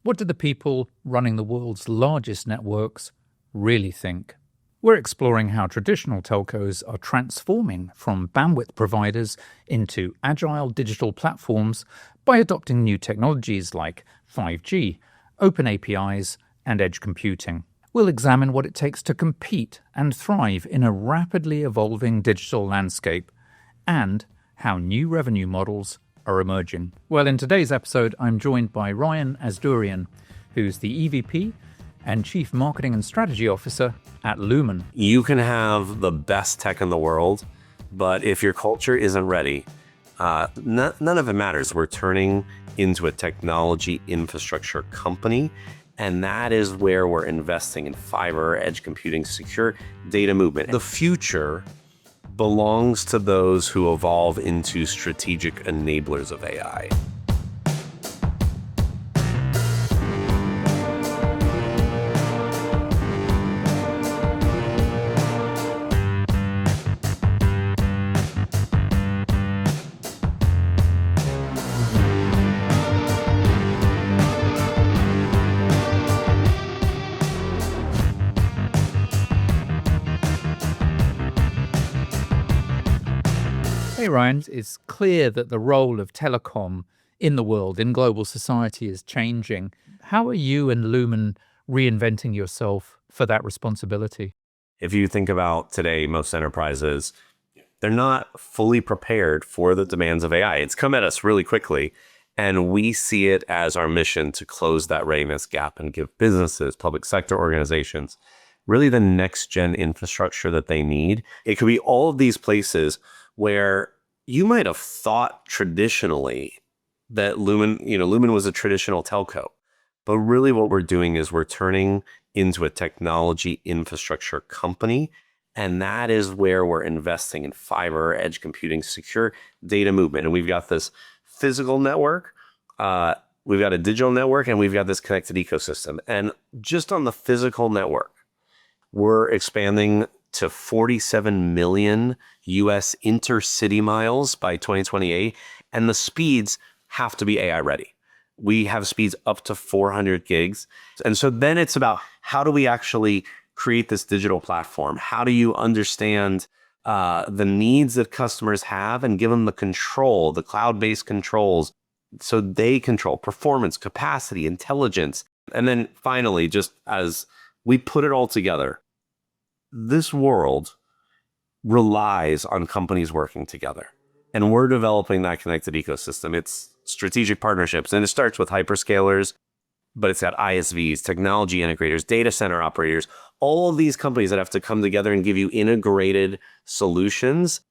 What do the people running the world's largest networks really think? We're exploring how traditional telcos are transforming from bandwidth providers into agile digital platforms by adopting new technologies like 5G, open APIs, and edge computing. We'll examine what it takes to compete and thrive in a rapidly evolving digital landscape and how new revenue models are emerging. Well, in today's episode, I'm joined by Ryan Asdourian, who's the EVP and Chief Marketing and Strategy Officer at Lumen. You can have the best tech in the world, but if your culture isn't ready, none of it matters. We're turning into a technology infrastructure company, and that is where we're investing in fiber, edge computing, secure data movement. The future belongs to those who evolve into strategic enablers of AI. Hey Ryan, it's clear that the role of telecom in the world, in global society, is changing. How are you and Lumen reinventing yourself for that responsibility? If you think about today, most enterprises, they're not fully prepared for the demands of AI. It's come at us really quickly, and we see it as our mission to close that readiness gap and give businesses, public sector organizations, really the next gen infrastructure that they need. It could be all of these places where you might have thought traditionally that Lumen was a traditional telco. But really what we're doing is we're turning into a technology infrastructure company. And that is where we're investing in fiber, edge computing, secure data movement. And we've got this physical network, we've got a digital network, and we've got this connected ecosystem. And just on the physical network, we're expanding to 47 million US intercity miles by 2028, and the speeds have to be AI ready. We have speeds up to 400 gigs. And so then it's about how do we actually create this digital platform? How do you understand the needs that customers have and give them the control, the cloud-based controls, so they control performance, capacity, intelligence. And then finally, just as we put it all together, this world relies on companies working together. And we're developing that connected ecosystem. It's strategic partnerships, and it starts with hyperscalers, but it's got ISVs, technology integrators, data center operators, all of these companies that have to come together and give you integrated solutions.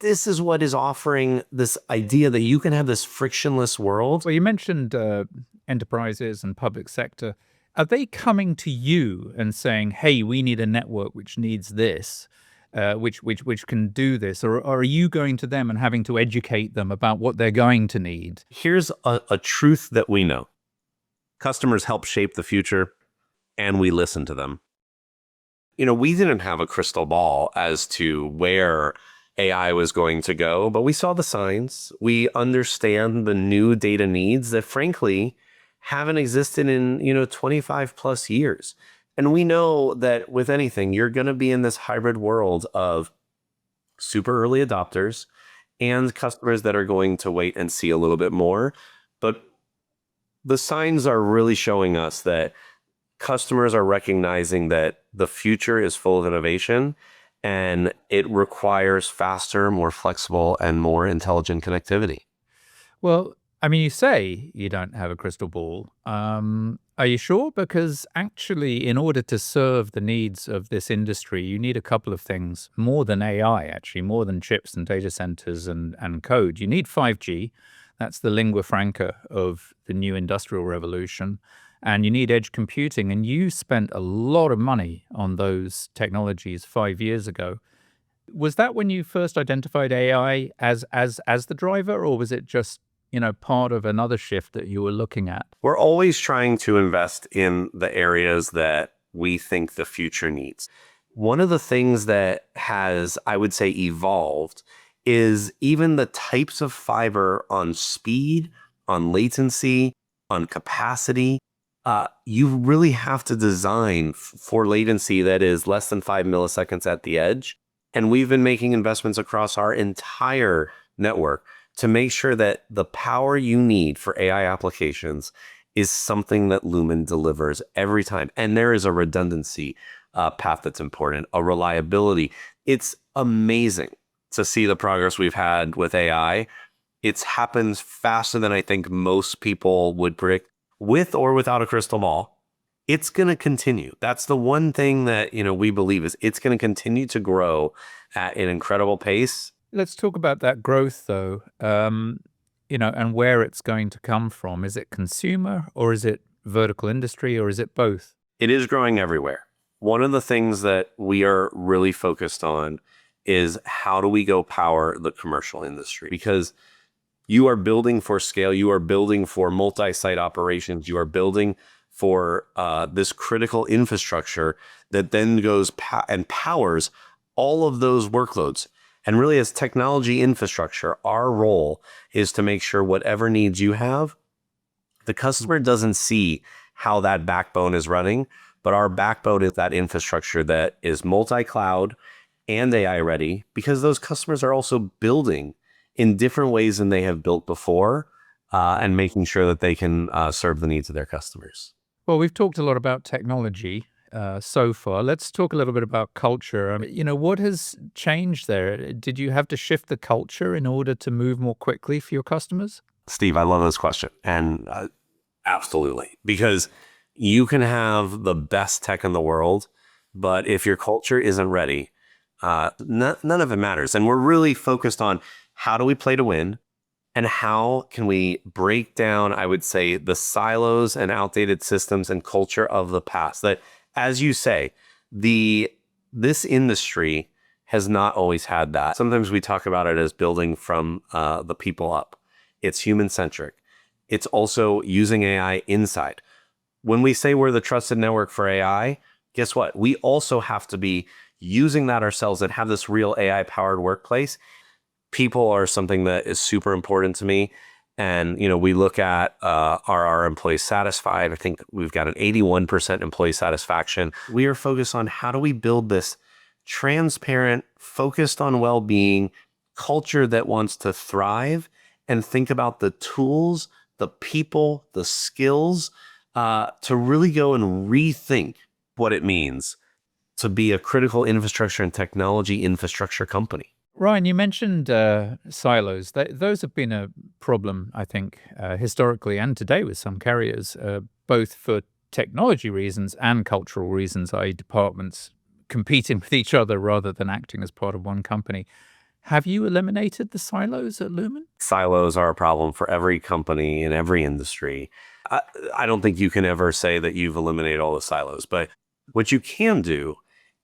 This is what is offering this idea that you can have this frictionless world. Well, you mentioned enterprises and public sector. Are they coming to you and saying, hey, we need a network which needs this, which can do this? Or are you going to them and having to educate them about what they're going to need? Here's a truth that we know. Customers help shape the future, and we listen to them. We didn't have a crystal ball as to where AI was going to go, but we saw the signs. We understand the new data needs that, frankly, haven't existed in 25 plus years. And we know that with anything, you're going to be in this hybrid world of super early adopters and customers that are going to wait and see a little bit more. But the signs are really showing us that customers are recognizing that the future is full of innovation, and it requires faster, more flexible, and more intelligent connectivity. Well, I mean, you say you don't have a crystal ball. Are you sure? Because actually, in order to serve the needs of this industry, you need a couple of things more than AI, actually, more than chips and data centers and code. You need 5G. That's the lingua franca of the new industrial revolution. And you need edge computing. And you spent a lot of money on those technologies 5 years ago. Was that when you first identified AI as the driver, or was it just part of another shift that you were looking at? We're always trying to invest in the areas that we think the future needs. One of the things that has, I would say, evolved is even the types of fiber on speed, on latency, on capacity, you really have to design for latency that is less than 5 milliseconds at the edge. And we've been making investments across our entire network to make sure that the power you need for AI applications is something that Lumen delivers every time. And there is a redundancy path that's important, a reliability. It's amazing to see the progress we've had with AI. It's happened faster than I think most people would predict, with or without a crystal ball. It's going to continue. That's the one thing that, we believe is it's going to continue to grow at an incredible pace. Let's talk about that growth, though, and where it's going to come from. Is it consumer, or is it vertical industry, or is it both? It is growing everywhere. One of the things that we are really focused on is how do we go power the commercial industry? Because you are building for scale, you are building for multi-site operations, you are building for this critical infrastructure that then goes and powers all of those workloads. And really, as technology infrastructure, our role is to make sure whatever needs you have, the customer doesn't see how that backbone is running, but our backbone is that infrastructure that is multi-cloud and AI ready, because those customers are also building in different ways than they have built before, and making sure that they can serve the needs of their customers. Well, we've talked a lot about technology so far. Let's talk a little bit about culture. What has changed there? Did you have to shift the culture in order to move more quickly for your customers? Steve, I love this question. And absolutely, because you can have the best tech in the world, but if your culture isn't ready, none of it matters. And we're really focused on how do we play to win, and how can we break down, I would say, the silos and outdated systems and culture of the past. That, as you say, this industry has not always had that. Sometimes we talk about it as building from the people up. It's human-centric. It's also using AI inside. When we say we're the trusted network for AI, guess what? We also have to be using that ourselves and have this real AI-powered workplace. People are something that is super important to me. And, we look at are our employees satisfied? I think we've got an 81% employee satisfaction. We are focused on how do we build this transparent, focused on well-being culture that wants to thrive and think about the tools, the people, the skills to really go and rethink what it means to be a critical infrastructure and technology infrastructure company. Ryan, you mentioned silos. Those have been a problem, I think, historically and today with some carriers, both for technology reasons and cultural reasons, i.e. departments competing with each other rather than acting as part of one company. Have you eliminated the silos at Lumen? Silos are a problem for every company in every industry. I don't think you can ever say that you've eliminated all the silos, but what you can do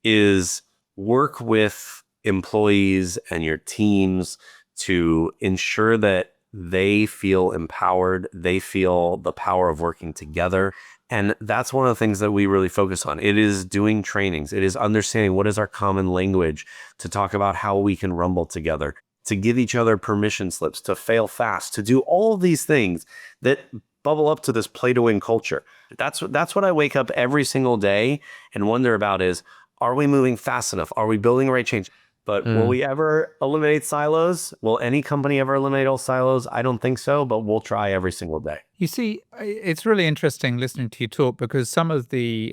is work with employees and your teams to ensure that they feel empowered, they feel the power of working together. And that's one of the things that we really focus on. It is doing trainings. It is understanding what is our common language to talk about how we can rumble together, to give each other permission slips, to fail fast, to do all of these things that bubble up to this play to win culture. That's what I wake up every single day and wonder about is, are we moving fast enough? Are we building the right change? But will we ever eliminate silos? Will any company ever eliminate all silos? I don't think so, but we'll try every single day. You see, it's really interesting listening to you talk, because some of the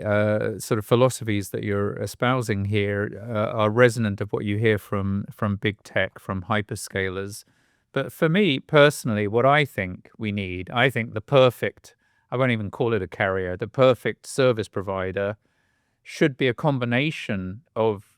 sort of philosophies that you're espousing here are resonant of what you hear from big tech, from hyperscalers. But for me personally, what I think we need, I think the perfect, I won't even call it a carrier, the perfect service provider should be a combination of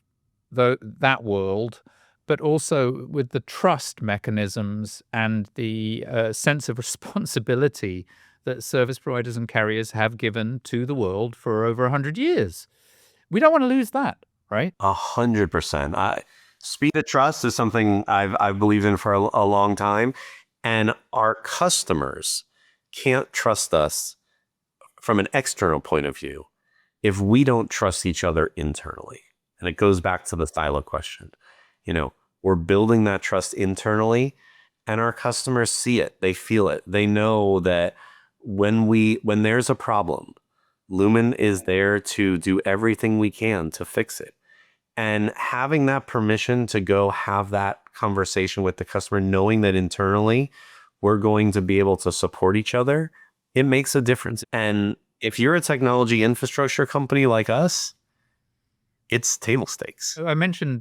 that world, but also with the trust mechanisms and the sense of responsibility that service providers and carriers have given to the world for over 100 years. We don't want to lose that, right? 100%. Speed of trust is something I've believed in for a long time. And our customers can't trust us from an external point of view if we don't trust each other internally. And it goes back to the silo question. We're building that trust internally, and our customers see it. They feel it. They know that when there's a problem, Lumen is there to do everything we can to fix it. And having that permission to go have that conversation with the customer, knowing that internally we're going to be able to support each other, it makes a difference. And if you're a technology infrastructure company like us, it's table stakes. I mentioned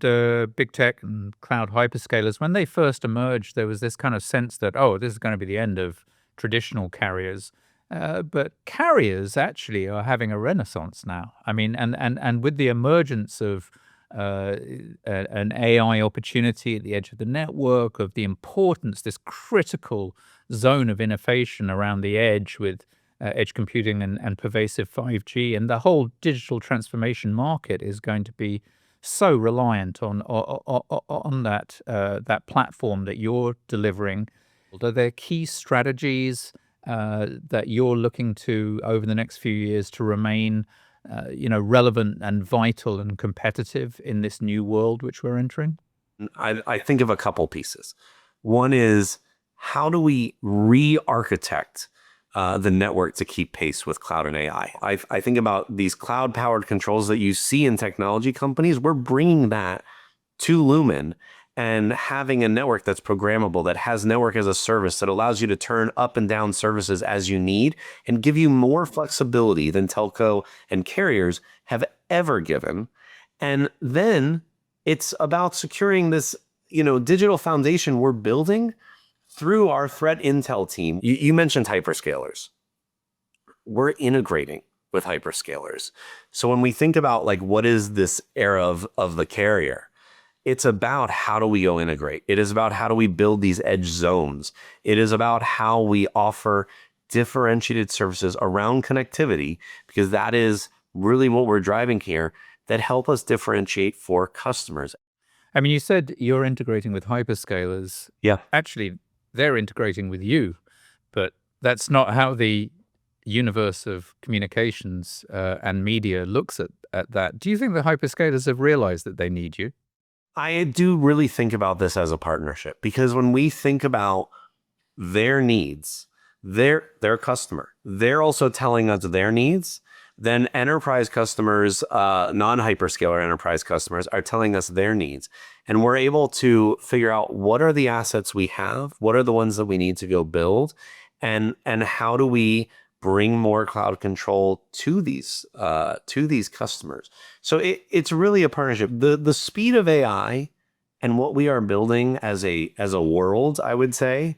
big tech and cloud hyperscalers. When they first emerged, there was this kind of sense that, oh, this is going to be the end of traditional carriers. But carriers actually are having a renaissance now. I mean, and with the emergence of an AI opportunity at the edge of the network, of the importance, this critical zone of innovation around the edge with edge computing and pervasive 5G, and the whole digital transformation market is going to be so reliant on that platform that you're delivering. Are there key strategies that you're looking to over the next few years to remain, relevant and vital and competitive in this new world which we're entering? I think of a couple pieces. One is, how do we re-architect the network to keep pace with cloud and AI? I think about these cloud-powered controls that you see in technology companies. We're bringing that to Lumen and having a network that's programmable, that has network as a service, that allows you to turn up and down services as you need and give you more flexibility than telco and carriers have ever given. And then it's about securing this, digital foundation we're building through our threat intel team. You mentioned hyperscalers. We're integrating with hyperscalers. So when we think about like, what is this era of the carrier, it's about how do we go integrate. It is about how do we build these edge zones. It is about how we offer differentiated services around connectivity, because that is really what we're driving here, that help us differentiate for customers. I mean, you said you're integrating with hyperscalers. Yeah. Actually, they're integrating with you, but that's not how the universe of communications and media looks at that. Do you think the hyperscalers have realized that they need you? I do really think about this as a partnership, because when we think about their needs, their customer, they're also telling us their needs. Then enterprise customers, non-hyperscaler enterprise customers, are telling us their needs. And we're able to figure out what are the assets we have, what are the ones that we need to go build, and how do we bring more cloud control to these customers. So it's really a partnership. The speed of AI and what we are building as a world, I would say,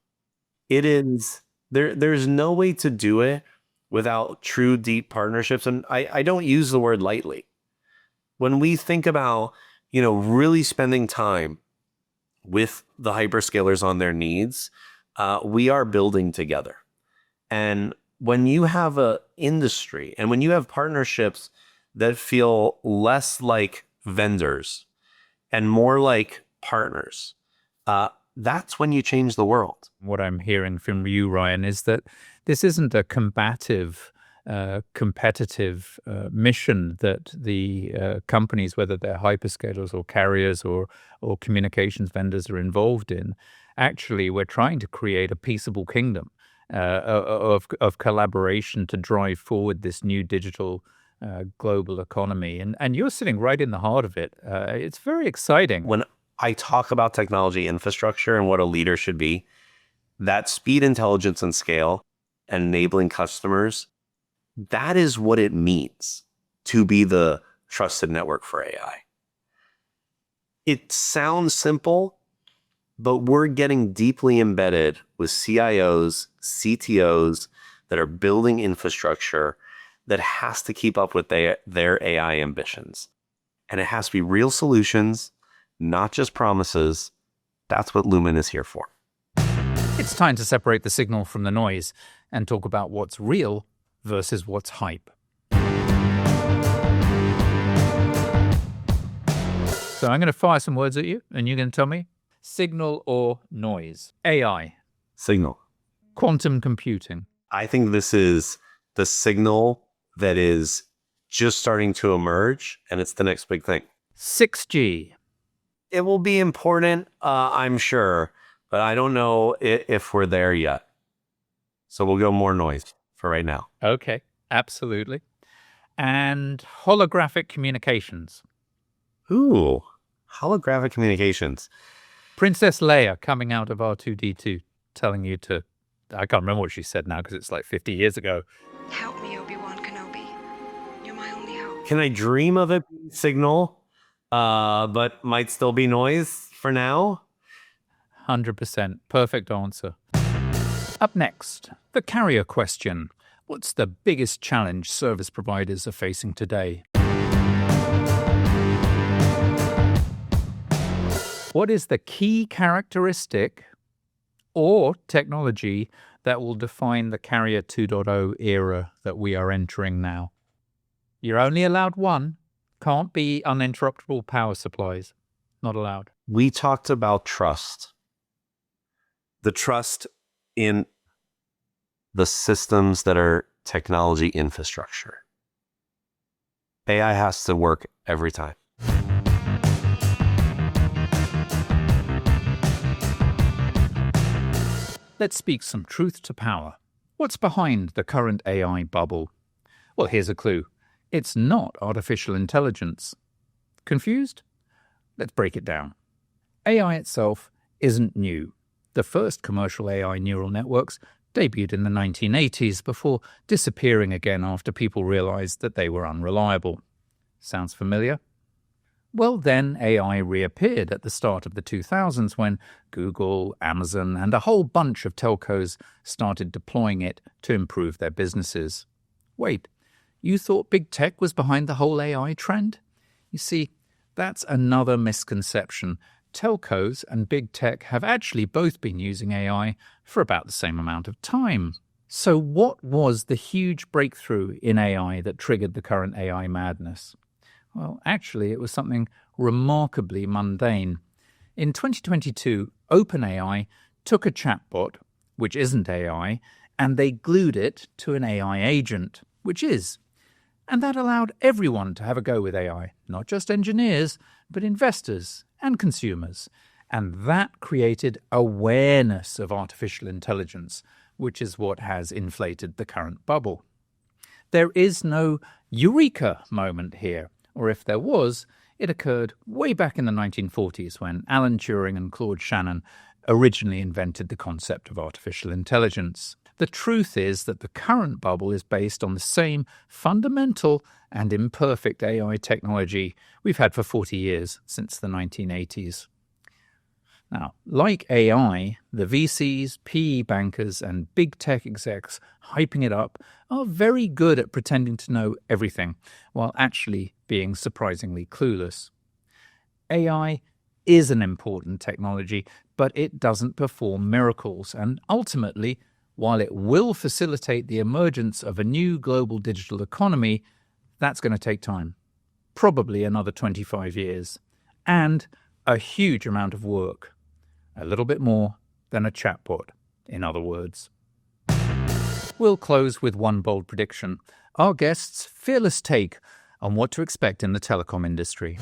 it is there's no way to do it without true deep partnerships. And I don't use the word lightly. When we think about, really spending time with the hyperscalers on their needs, we are building together. And when you have an industry and when you have partnerships that feel less like vendors and more like partners, that's when you change the world. What I'm hearing from you, Ryan, is that this isn't a combative, competitive mission that the companies, whether they're hyperscalers or carriers or communications vendors, are involved in. Actually, we're trying to create a peaceable kingdom of collaboration to drive forward this new digital global economy. And you're sitting right in the heart of it. It's very exciting. When I talk about technology infrastructure and what a leader should be, that speed, intelligence, and scale, and enabling customers, that is what it means to be the trusted network for AI. It sounds simple, but we're getting deeply embedded with CIOs, CTOs that are building infrastructure that has to keep up with their AI ambitions. And it has to be real solutions, not just promises. That's what Lumen is here for. It's time to separate the signal from the noise and talk about what's real versus what's hype. So I'm going to fire some words at you, and you're going to tell me signal or noise. AI. Signal. Quantum computing. I think this is the signal that is just starting to emerge, and it's the next big thing. 6G. It will be important, I'm sure, but I don't know if we're there yet. So we'll go more noise for right now. Okay, absolutely. and holographic communications. Ooh, holographic communications. Princess Leia coming out of R2-D2 telling you to... I can't remember what she said now because it's like 50 years ago. Help me, Obi-Wan Kenobi. You're my only hope. Can I dream of it being signal, but might still be noise for now? 100%. Perfect answer. Up next, the carrier question. What's the biggest challenge service providers are facing today? What is the key characteristic or technology that will define the Carrier 2.0 era that we are entering now? You're only allowed one. Can't be uninterruptible power supplies. Not allowed. We talked about trust. The trust in the systems that are technology infrastructure. AI has to work every time. Let's speak some truth to power. What's behind the current AI bubble? Well, here's a clue. It's not artificial intelligence. Confused? Let's break it down. AI itself isn't new. The first commercial AI neural networks debuted in the 1980s before disappearing again after people realized that they were unreliable. Sounds familiar? Well, then AI reappeared at the start of the 2000s when Google, Amazon, and a whole bunch of telcos started deploying it to improve their businesses. Wait, you thought big tech was behind the whole AI trend? You see, that's another misconception. Telcos and big tech have actually both been using AI for about the same amount of time. So what was the huge breakthrough in AI that triggered the current AI madness? Well, actually, it was something remarkably mundane. In 2022, OpenAI took a chatbot, which isn't AI, and they glued it to an AI agent, which is. And that allowed everyone to have a go with AI, not just engineers, but investors and consumers. And that created awareness of artificial intelligence, which is what has inflated the current bubble. There is no eureka moment here. Or if there was, it occurred way back in the 1940s when Alan Turing and Claude Shannon originally invented the concept of artificial intelligence. The truth is that the current bubble is based on the same fundamental and imperfect AI technology we've had for 40 years, since the 1980s. Now, like AI, the VCs, PE bankers, and big tech execs hyping it up are very good at pretending to know everything, while actually being surprisingly clueless. AI is an important technology, but it doesn't perform miracles, and ultimately, while it will facilitate the emergence of a new global digital economy, that's going to take time. Probably another 25 years. And a huge amount of work. A little bit more than a chatbot, in other words. We'll close with one bold prediction. Our guest's fearless take on what to expect in the telecom industry.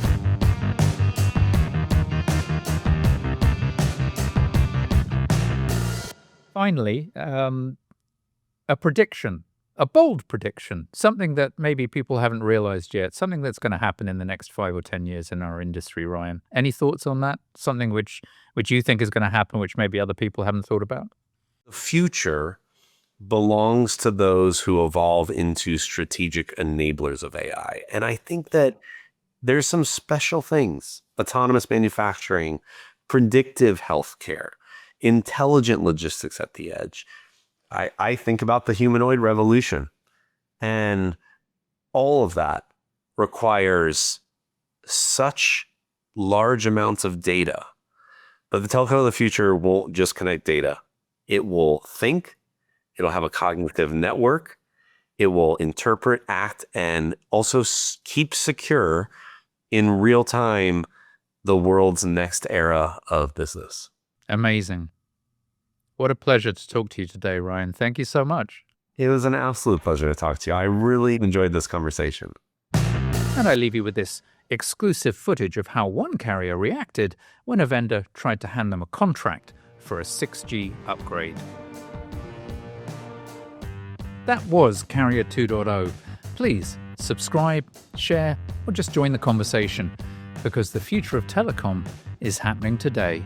Finally, a prediction, a bold prediction, something that maybe people haven't realized yet, something that's going to happen in the next 5 or 10 years in our industry, Ryan. Any thoughts on that? Something which you think is going to happen, which maybe other people haven't thought about? The future belongs to those who evolve into strategic enablers of AI. And I think that there's some special things: autonomous manufacturing, predictive healthcare, intelligent logistics at the edge. I think about the humanoid revolution, and all of that requires such large amounts of data. But the telco of the future won't just connect data. It will think, it'll have a cognitive network, it will interpret, act, and also keep secure in real time the world's next era of business. Amazing. What a pleasure to talk to you today, Ryan. Thank you so much. It was an absolute pleasure to talk to you. I really enjoyed this conversation. And I leave you with this exclusive footage of how one carrier reacted when a vendor tried to hand them a contract for a 6G upgrade. That was Carrier 2.0. Please subscribe, share, or just join the conversation, because the future of telecom is happening today.